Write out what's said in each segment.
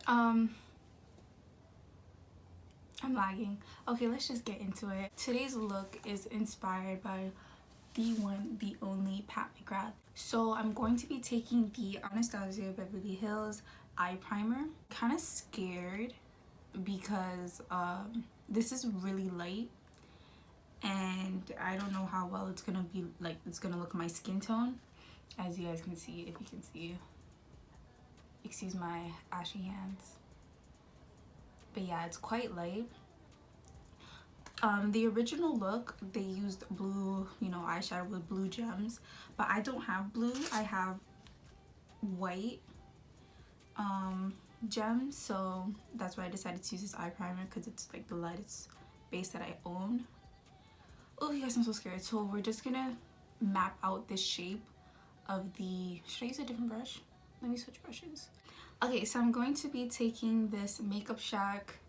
I'm lagging. Okay, let's just get into it. Today's look is inspired by the one, the only Pat McGrath. So I'm going to be taking the Anastasia Beverly Hills eye primer. Kind of scared because this is really light and I don't know how well it's gonna be, like it's gonna look my skin tone. As you guys can see, if you can see, excuse my ashy hands, but yeah, it's quite light. The original look, they used blue, you know, eyeshadow with blue gems, but I don't have blue. I have white gems, so that's why I decided to use this eye primer, because it's like the lightest base that I own. Oh, you guys, I'm so scared. So we're just gonna map out the shape of the, should I use a different brush? Let me switch brushes. Okay, so I'm going to be taking this Makeup Shack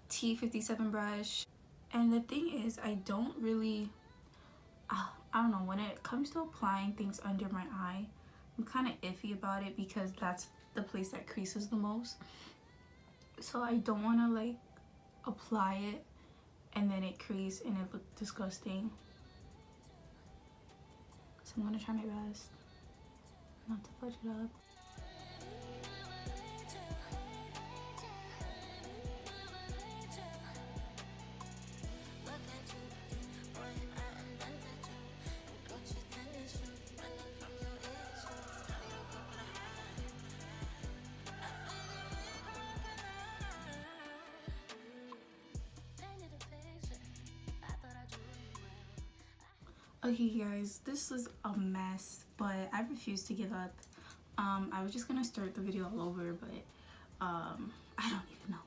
T57 brush. And the thing is, I don't really, I don't know, when it comes to applying things under my eye, I'm kind of iffy about it because that's the place that creases the most. So I don't want to like apply it and then it crease and it look disgusting. So I'm going to try my best not to fudge it up. Okay guys, this was a mess, but I refuse to give up. I was just gonna start the video all over, but I don't even know.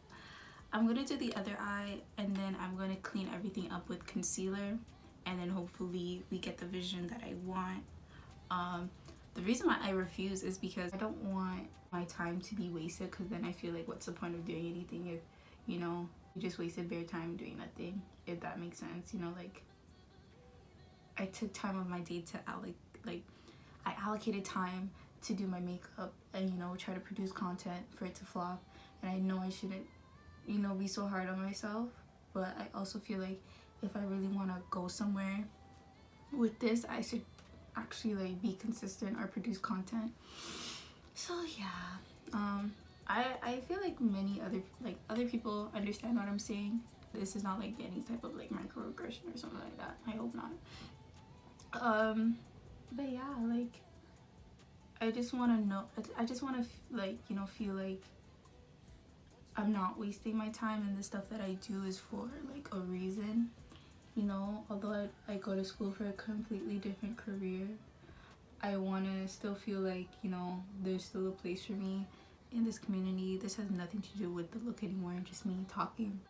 I'm gonna do the other eye and then I'm gonna clean everything up with concealer, and then hopefully we get the vision that I want. The reason why I refuse is because I don't want my time to be wasted, because then I feel like what's the point of doing anything if, you know, you just wasted bare time doing nothing, if that makes sense, you know. Like, I took time of my day to I allocated time to do my makeup and, you know, try to produce content for it to flop. And I know I shouldn't, you know, be so hard on myself, but I also feel like if I really want to go somewhere with this, I should actually like be consistent or produce content. So yeah, I feel like many other people understand what I'm saying. This is not like any type of like microaggression or something like that. I hope not. But yeah, like I just want to know, I just want to like, you know, feel like I'm not wasting my time, and the stuff that I do is for like a reason, you know. Although I go to school for a completely different career, I want to still feel like, you know, there's still a place for me in this community. This has nothing to do with the look anymore, just me talking.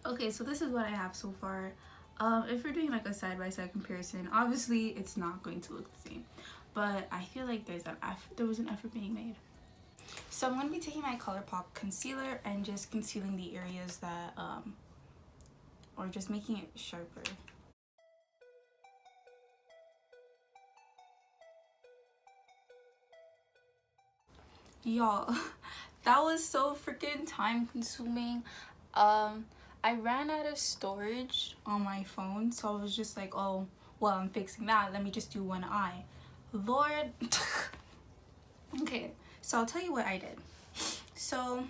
Okay, so this is what I have so far. If we're doing like a side-by-side comparison, obviously it's not going to look the same, but I feel like there was an effort being made. So I'm going to be taking my Colourpop concealer and just concealing the areas that or just making it sharper. Y'all, that was so freaking time consuming. I ran out of storage on my phone, so I was just like, oh well, I'm fixing that, let me just do one eye. Lord. Okay, so I'll tell you what I did. So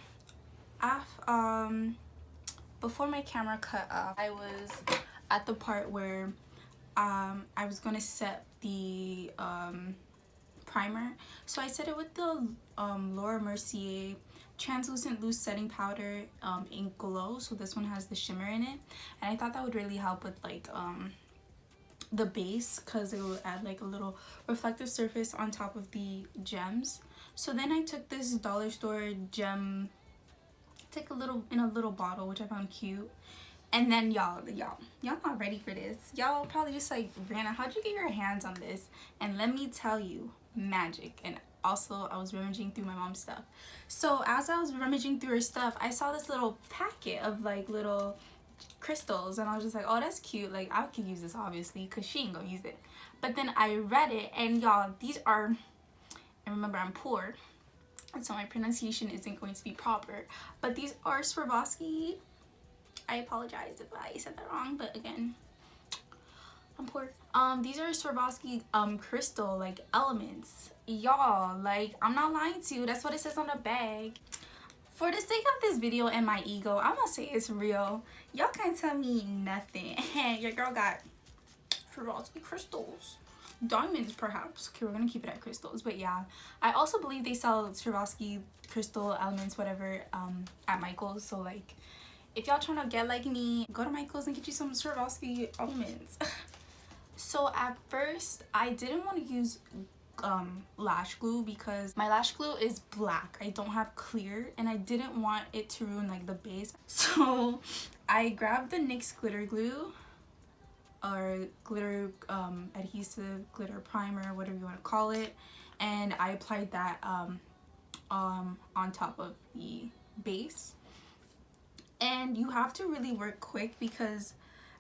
before my camera cut off, I was at the part where I was gonna set the primer. So I set it with the Mercier translucent loose setting powder in Glow. So this one has the shimmer in it, and I thought that would really help with like the base because it will add like a little reflective surface on top of the gems. So then I took this dollar store gem, take a little in a little bottle, which I found cute. And then y'all not ready for this. Y'all probably just like, Brianna, how'd you get your hands on this? And let me tell you, magic. And also I was rummaging through my mom's stuff. So as I was rummaging through her stuff, I saw this little packet of like little crystals, and I was just like, oh, that's cute. Like, I could use this obviously because she ain't gonna use it. But then I read it, and y'all, these are, and remember, I'm poor, and so my pronunciation isn't going to be proper, but these are Swarovski. I apologize if I said that wrong, but again, I'm poor. These are Swarovski crystal like elements, y'all. Like, I'm not lying to you, that's what it says on the bag. For the sake of this video and my ego, I'm gonna say it's real. Y'all can't tell me nothing. Your girl got Swarovski crystals, diamonds perhaps. Okay, we're gonna keep it at crystals, but yeah, I also believe they sell Swarovski crystal elements, whatever, at Michael's. So like, if y'all trying to get like me, go to Michael's and get you some Swarovski elements. So at first I didn't want to use lash glue because my lash glue is black. I don't have clear, and I didn't want it to ruin like the base. So I grabbed the NYX glitter glue, or glitter adhesive, glitter primer, whatever you want to call it, and I applied that on top of the base. And you have to really work quick because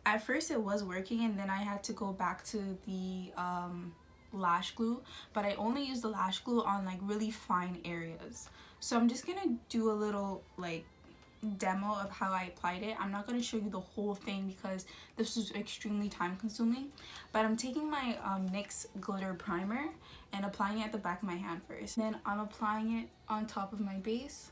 at first it was working, and then I had to go back to the lash glue, but I only used the lash glue on like really fine areas. So I'm just gonna do a little like demo of how I applied it. I'm not going to show you the whole thing because this is extremely time consuming, but I'm taking my NYX glitter primer and applying it at the back of my hand first. Then I'm applying it on top of my base.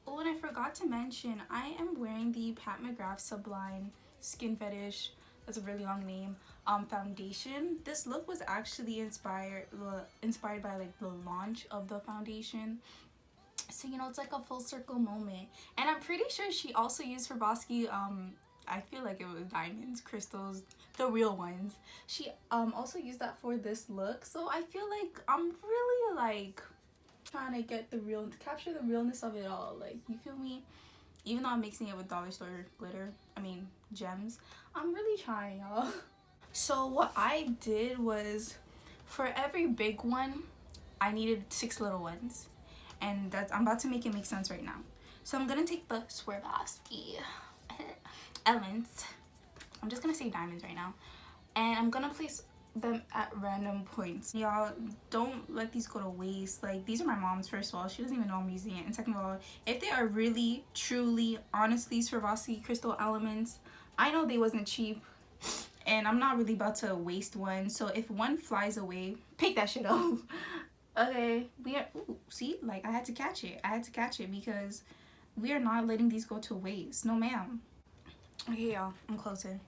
Oh, and I forgot to mention, I am wearing the Mcgrath Sublime Skin Fetish, that's a really long name, foundation. This look was actually inspired by like the launch of the foundation. So, you know, it's like a full circle moment. And I'm pretty sure she also used Swarovski, I feel like it was diamonds, crystals, the real ones. She also used that for this look. So I feel like I'm really like trying to get capture the realness of it all. Like, you feel me? Even though I'm mixing it with dollar store glitter, gems, I'm really trying, y'all. So what I did was, for every big one, I needed 6 little ones. And I'm about to make it make sense right now. So I'm gonna take the Swarovski elements. I'm just gonna say diamonds right now. And I'm gonna place them at random points. Y'all, don't let these go to waste. Like, these are my mom's, first of all. She doesn't even know I'm using it. And second of all, if they are really, truly, honestly Swarovski crystal elements, I know they wasn't cheap. And I'm not really about to waste one. So if one flies away, pick that shit up. Okay, see, like, I had to catch it. I had to catch it because we are not letting these go to waste. No, ma'am. Okay, y'all, I'm closer.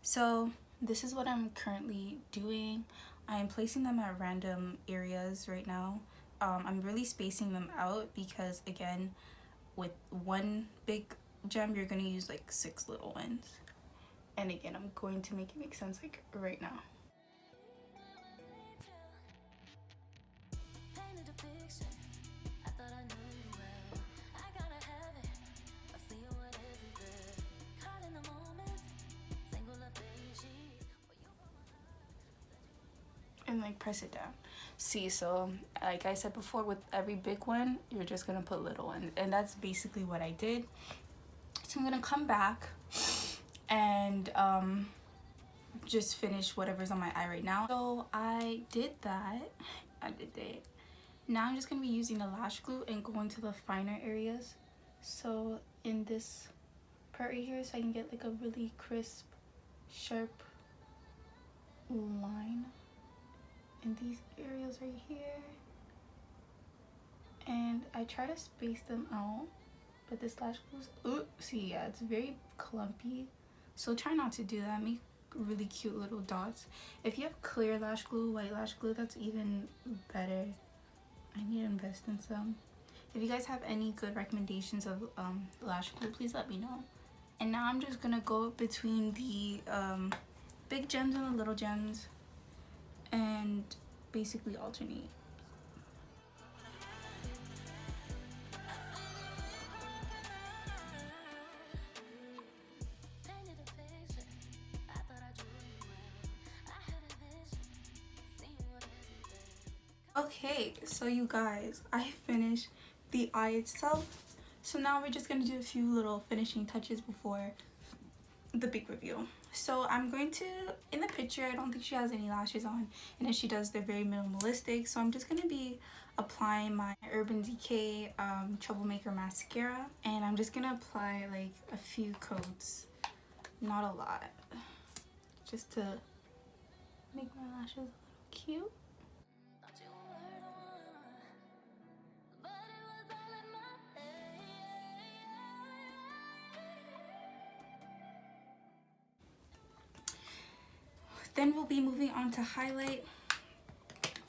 So this is what I'm currently doing. I'm placing them at random areas right now. I'm really spacing them out because, again, with one big gem, you're gonna use like 6 little ones. And again, I'm going to make it make sense like right now. And like press it down. See, so like I said before, with every big one, you're just gonna put little ones, and that's basically what I did. So I'm gonna come back and just finish whatever's on my eye right now. So I did that. I did it. Now I'm just gonna be using the lash glue and going to the finer areas. So in this part right here, so I can get like a really crisp, sharp line in these areas right here. And I try to space them out, but this lash glue, see, yeah, it's very clumpy. So try not to do that. Make really cute little dots. If you have clear lash glue, white lash glue, that's even better. I need to invest in some. If you guys have any good recommendations of lash glue, please let me know. And now I'm just gonna go between the big gems and the little gems and basically alternate. Okay, so you guys, I finished the eye itself. So now we're just gonna do a few little finishing touches before the big reveal. So I'm going to, in the picture, I don't think she has any lashes on, and if she does, they're very minimalistic. So I'm just gonna be applying my Urban Decay Troublemaker mascara, and I'm just gonna apply like a few coats, not a lot, just to make my lashes a little cute. Then we'll be moving on to highlight.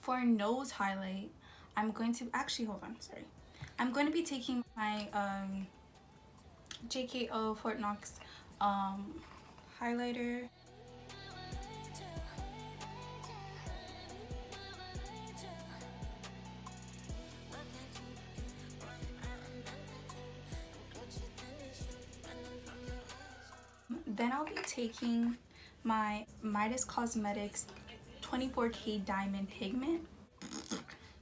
For nose highlight, I'm going to actually hold on, sorry. I'm going to be taking my JKO Fort Knox highlighter. Then I'll be taking my Midas Cosmetics 24K Diamond Pigment.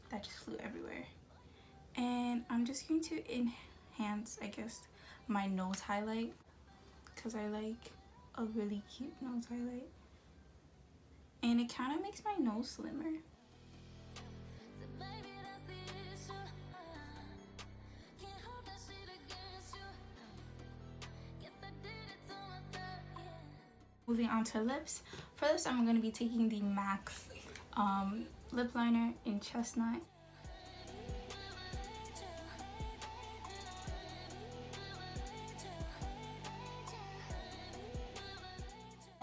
That just flew everywhere. And I'm just going to enhance, I guess, my nose highlight, because I like a really cute nose highlight. And it kind of makes my nose slimmer. Moving on to lips. For lips, I'm going to be taking the MAC lip liner in Chestnut.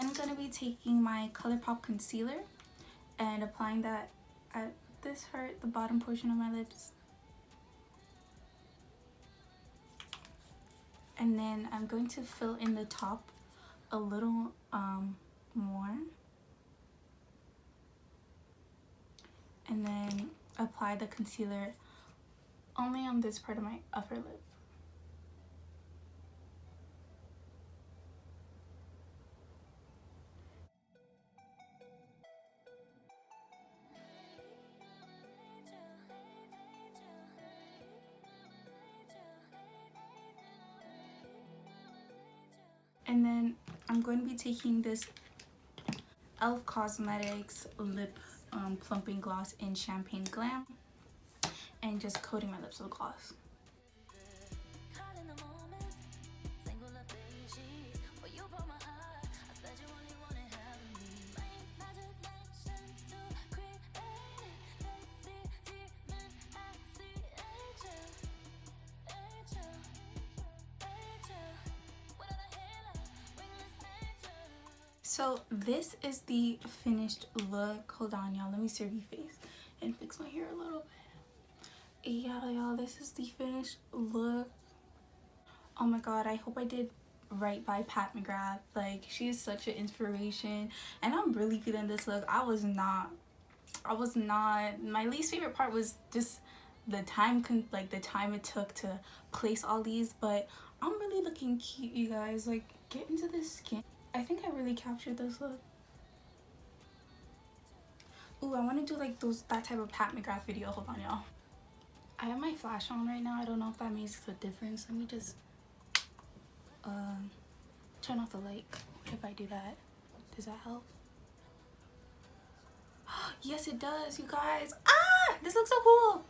I'm going to be taking my Colourpop concealer and applying that at this part, the bottom portion of my lips. And then I'm going to fill in the top a little more, and then apply the concealer only on this part of my upper lip. And then I'm going to be taking this E.l.f. Cosmetics lip plumping gloss in Champagne Glam and just coating my lips with gloss. So this is the finished look. Hold on, y'all. Let me serve you face and fix my hair a little bit. Yeah, y'all, this is the finished look. Oh my god, I hope I did right by Mcgrath. Like, she is such an inspiration, and I'm really feeling this look. I was not. My least favorite part was just the time it took to place all these, but I'm really looking cute, you guys. Like, get into this skin. I think I really captured this look. Ooh, I want to do like that type of Mcgrath video. Hold on, y'all. I have my flash on right now. I don't know if that makes a difference. Let me just turn off the light. What if I do that? Does that help? Yes, it does, you guys. Ah, this looks so cool.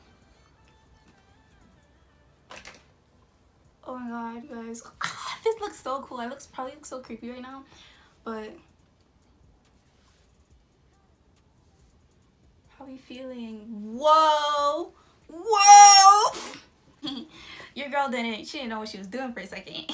Oh my god, you guys. Ah, this looks so cool. I probably look so creepy right now, but how are you feeling? Whoa, whoa. Your girl she didn't know what she was doing for a second.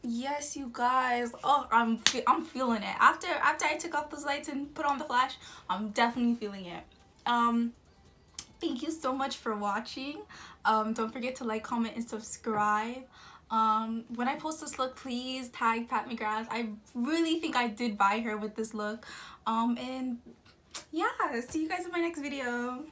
Yes, you guys. Oh, I'm feeling it. After I took off those lights and put on the flash, I'm definitely feeling it. Thank you so much for watching. Don't forget to like, comment, and subscribe. When I post this look, please tag Pat Mcgrath. I really think I did buy her with this look. And yeah, see you guys in my next video.